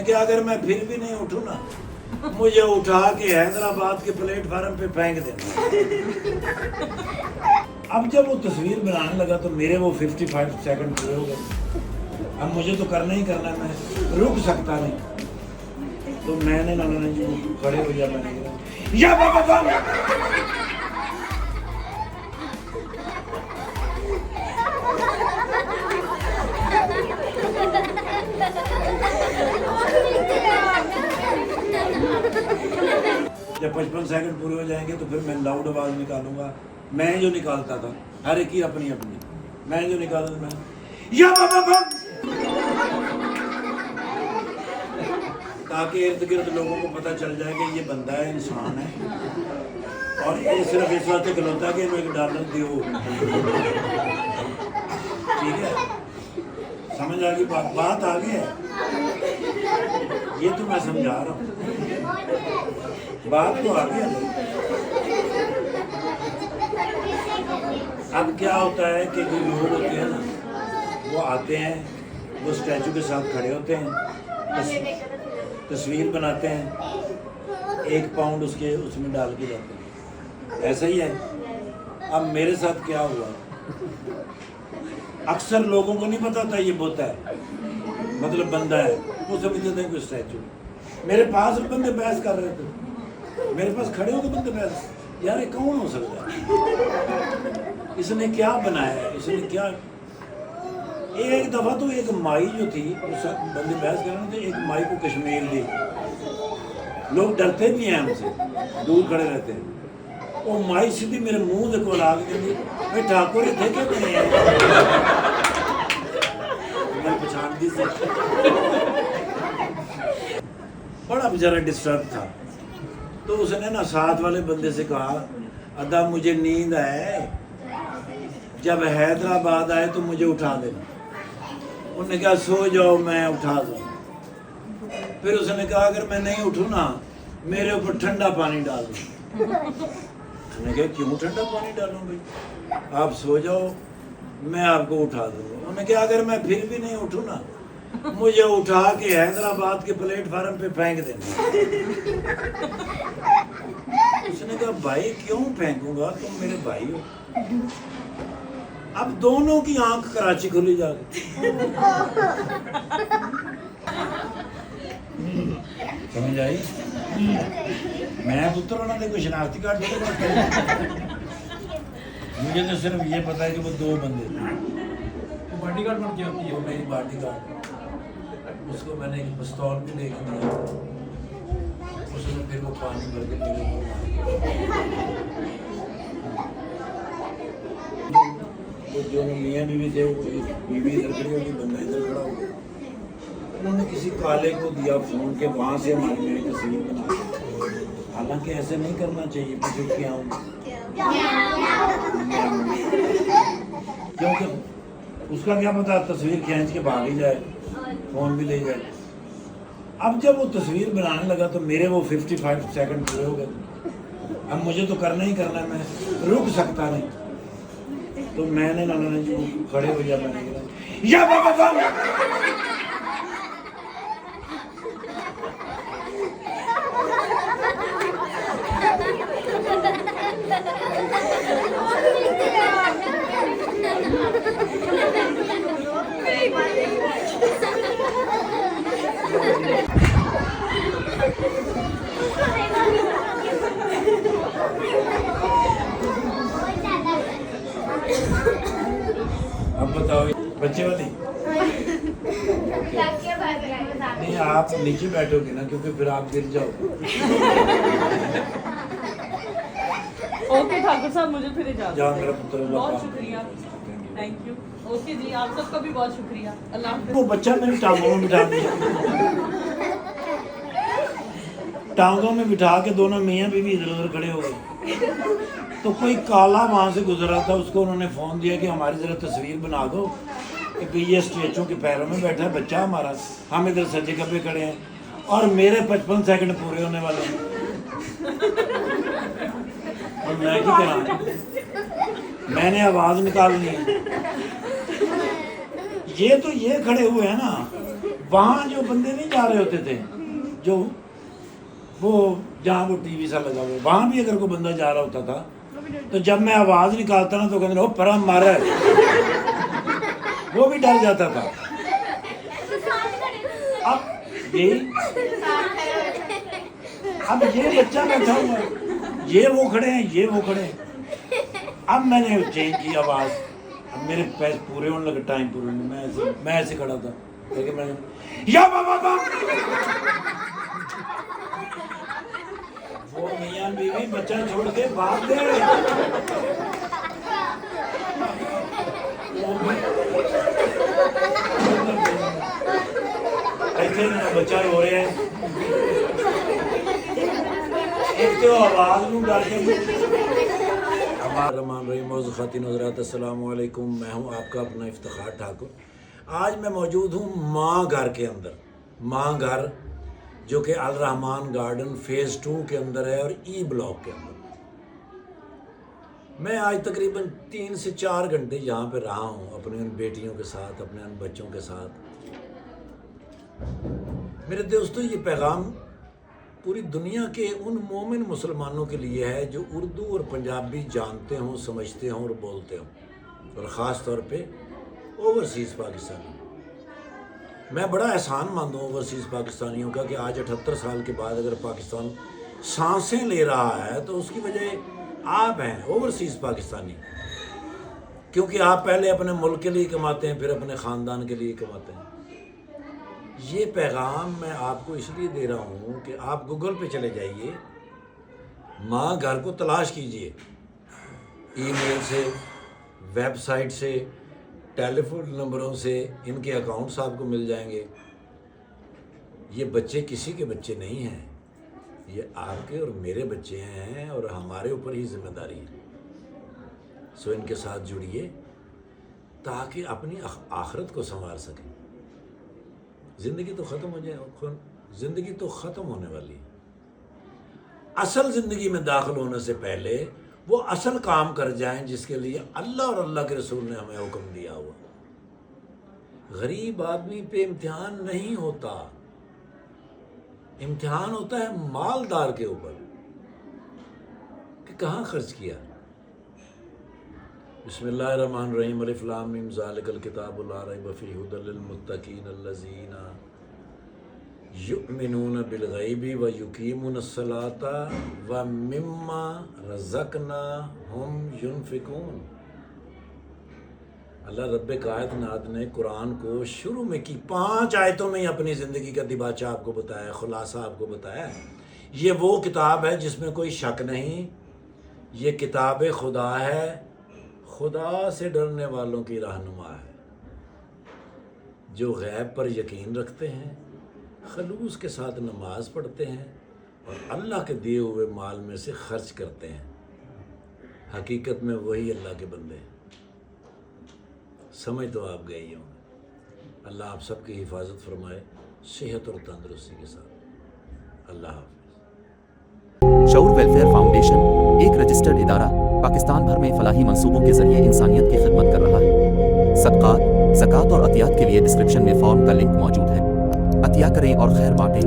उन्होंने कहा अगर मैं फिर भी नहीं उठूँ ना, मुझे उठा के हैदराबाद के प्लेटफार्म पे फेंक देना। अब जब वो तस्वीर बनाने लगा तो मेरे वो 55 सेकंड पूरे हो गए। अब मुझे तो करना ही करना है, मैं रुक सकता नहीं। तो मैंने ना जी खड़े हो जा, मैंने या बाबा जब 55 सेकंड पूरे हो जाएंगे तो फिर मैं लाउड आवाज निकालूंगा। मैं जो निकालता था, हर एक की अपनी अपनी, मैं जो निकालता मैं या बाबा, ताकि इर्द गिर्द लोगों को पता चल जाए कि ये बंदा है, इंसान है, और ये सिर्फ इस वास्ते खिलौता है कि मैं $1 दो। ठीक है, समझ आ गई बात आ गई है। ये तो मैं समझा रहा हूँ, बात तो आ गई है। अब क्या होता है कि जो लोग होते हैं ना, वो आते हैं, वो स्टैचू के साथ खड़े होते हैं, तस्वीर बनाते हैं, 1 पाउंड उसमें डाल के जाते हैं। ऐसा ही है। अब मेरे साथ क्या हुआ, अक्सर लोगों को नहीं पता था ये बुत है, मतलब बंदा है, वो समझते थे कोई स्टैचू। मेरे पास बंदे बहस कर रहे थे, मेरे पास खड़े होकर बंदे बहस, यार ये कौन हो सकता है, इसने क्या बनाया है, इसने क्या। एक दफ़ा तो एक माई जो थी, उस बंदे बहस कर रहे थे, एक माई को कश्मीर दी, लोग डरते भी हैं हमसे, दूर खड़े रहते हैं। वो माई सीधी मेरे मुंह से कोल आ गई, भाई ठाकुर थे क्यों बने हैं, मैं पहचान दी से। बड़ा बेचारा डिस्टर्ब था। तो उसने ना साथ वाले बंदे से कहा, अदा मुझे नींद है, जब हैदराबाद आए तो मुझे उठा देना। उन्होंने कहा सो जाओ, मैं उठा दूँ। फिर उसने कहा अगर मैं नहीं उठूँ ना, मेरे ऊपर ठंडा पानी डाल दो। मैंने कहा क्यों ठंडा पानी डालूं भाई, आप सो जाओ, मैं आपको उठा दूँगा। उन्होंने कहा अगर मैं फिर भी नहीं उठूँ ना, मुझे उठा के हैदराबाद के प्लेटफार्म पे फेंक देना। उसने कहा भाई क्यों फेंकूंगा, तुम मेरे भाई हो। अब दोनों की आंख कराची खुली जा गई। समझ आई? मैं पुत्र होना कोई शनाख्ती कार्ड नहीं, मुझे तो सिर्फ ये पता है कि वो 2 बंदे थे। बॉडी गार्ड बन के होती है वो मेरी बॉडी गार्ड, उसको मैंने एक पिस्तौल भी लेके दिया, उसने फिर वो पानी भर के मेरे को वो जो मियाँ बीवी थे, वो बीवी इधर खड़ी होगी, बंदा इधर खड़ा होगा। उन्होंने किसी काले को दिया फोन के, वहाँ से हमारी मेरी तस्वीर बना। हालांकि ऐसे नहीं करना चाहिए, मैं क्या हूँ, क्योंकि उसका क्या पता तस्वीर खींच के भाग ही जाए, फोन भी ले जाए। अब जब वो तस्वीर बनाने लगा तो मेरे वो 55 सेकंड पूरे हो गए। अब मुझे तो करना ही करना है, मैं रुक सकता नहीं। तो मैंने ना जी खड़े हो जा, मैंने या बाबा अब बताओ बच्चे वाली नहीं, आप नीचे बैठोगे ना, क्योंकि फिर आप गिर जाओगे। ओके ठाकुर साहब, मुझे फिर इजाजत जाओ मेरा पुत्र, बहुत शुक्रिया, थैंक यू। ओके जी, आप सबका भी बहुत शुक्रिया, अल्लाह हाफ़िज़। वो बच्चा मेरी टांगों में बिठा दिया, टांगों में बिठा के दोनों मियाँ बीवी इधर उधर खड़े हो गए। तो कोई काला वहाँ से गुजर रहा था, उसको उन्होंने फ़ोन दिया कि हमारी ज़रा तस्वीर बना दो कि ये स्टैचू के पैरों में बैठा है बच्चा हमारा, हम इधर सज्जे खब्बे खड़े हैं और मेरे 55 सेकंड पूरे होने वाले हैं। और मैं क्या करा, मैंने आवाज़ निकालनी है। ये तो ये खड़े हुए हैं ना, वहाँ जो बंदे नहीं जा रहे होते थे, जो वो जहाँ वो टीवी सा लगा हुआ, वहाँ भी अगर कोई बंदा जा रहा होता था तो जब मैं आवाज़ निकालता ना तो कहते ओ परम मारा है, वो भी डर जाता था। अब ये बच्चा बैठा हुआ है, ये वो खड़े हैं, ये वो खड़े हैं। अब मैंने चेंज की आवाज़, अब मेरे पैसे पूरे होने लगे, टाइम पूरे होने, मैं ऐसे खड़ा था, लेकिन मैंने या बाबा वो मियां बीवी बच्चा छोड़ के भाग गए। ऐसे बच्चा रो रहे हैं, एक तो आवाज में डर के। रहमान रहीम खातिन हज़रात, अस्सलाम वालेकुम। मैं हूं आपका अपना इफ्तिखार ठाकुर। आज मैं मौजूद हूं माँ घर के अंदर, माँ घर जो कि अल रहमान गार्डन फेज़ 2 के अंदर है और ई ब्लॉक के अंदर। मैं आज तकरीबन 3 से 4 घंटे यहाँ पे रहा हूँ अपनी उन बेटियों के साथ, अपने उन बच्चों के साथ। मेरे दोस्तों, ये पैगाम पूरी दुनिया के उन मोमिन मुसलमानों के लिए है जो उर्दू और पंजाबी जानते हों, समझते हों और बोलते हों, और ख़ास तौर पे ओवरसीज़ पाकिस्तानी। मैं बड़ा एहसान मानता हूँ ओवरसीज़ पाकिस्तानियों का कि आज 78 साल के बाद अगर पाकिस्तान सांसें ले रहा है तो उसकी वजह आप हैं, ओवरसीज़ पाकिस्तानी। क्योंकि आप पहले अपने मुल्क के लिए कमाते हैं, फिर अपने ख़ानदान के लिए कमाते हैं। ये पैगाम मैं आपको इसलिए दे रहा हूँ कि आप गूगल पे चले जाइए, माँ घर को तलाश कीजिए, ईमेल से, वेबसाइट से, टेलीफोन नंबरों से, इनके अकाउंट्स आपको मिल जाएंगे। ये बच्चे किसी के बच्चे नहीं हैं, ये आपके और मेरे बच्चे हैं और हमारे ऊपर ही जिम्मेदारी है। सो इनके साथ जुड़िए ताकि अपनी आखिरत को संवार सकें। ज़िंदगी तो ख़त्म हो जाए, ज़िंदगी तो ख़त्म होने वाली है। असल ज़िंदगी में दाखिल होने से पहले वो असल काम कर जाएं जिसके लिए अल्लाह और अल्लाह के रसूल ने हमें हुक्म दिया हुआ। गरीब आदमी पे इम्तिहान नहीं होता, इम्तिहान होता है मालदार के ऊपर कि कहाँ खर्च किया। बिस्मिल्लाहिर्रहमानिर्रहीम, अलिफ लाम मीम, ज़ालिकल किताबु ला रैब फ़ीहि हुदल लिल मुत्तक़ीन अल्लज़ीना युमिनून बिल गैबि व युकीमुनस्सलाता व मिम्मा रज़क़नाहुम युनफ़िकून। अल्लाह रब्बे कायनात ने कुरान को शुरू में की 5 आयतों में ही अपनी ज़िंदगी का दिबाचा आपको बताया, खुलासा आपको बताया। ये वो किताब है जिसमें कोई शक नहीं, ये किताब खुदा है, खुदा से डरने वालों की रहनुमा है, जो गैब पर यकीन रखते हैं, खलूस के साथ नमाज पढ़ते हैं और अल्लाह के दिए हुए माल में से खर्च करते हैं। हकीकत में वही अल्लाह के बंदे हैं। समझ तो आप गए ही होंगे। अल्लाह आप सबकी हिफाजत फरमाए, सेहत और तंदुरुस्ती के साथ। अल्लाह हाफ़िज़। शऊर वेलफेयर फाउंडेशन एक रजिस्टर्ड इदारा पाकिस्तान भर में फलाही मंसूबों के जरिए इंसानियत की खिदमत कर रहा है। सदक़ात, ज़कात और अतियात के लिए डिस्क्रिप्शन में फॉर्म का लिंक मौजूद है। अतिया करें और खैर बांटें।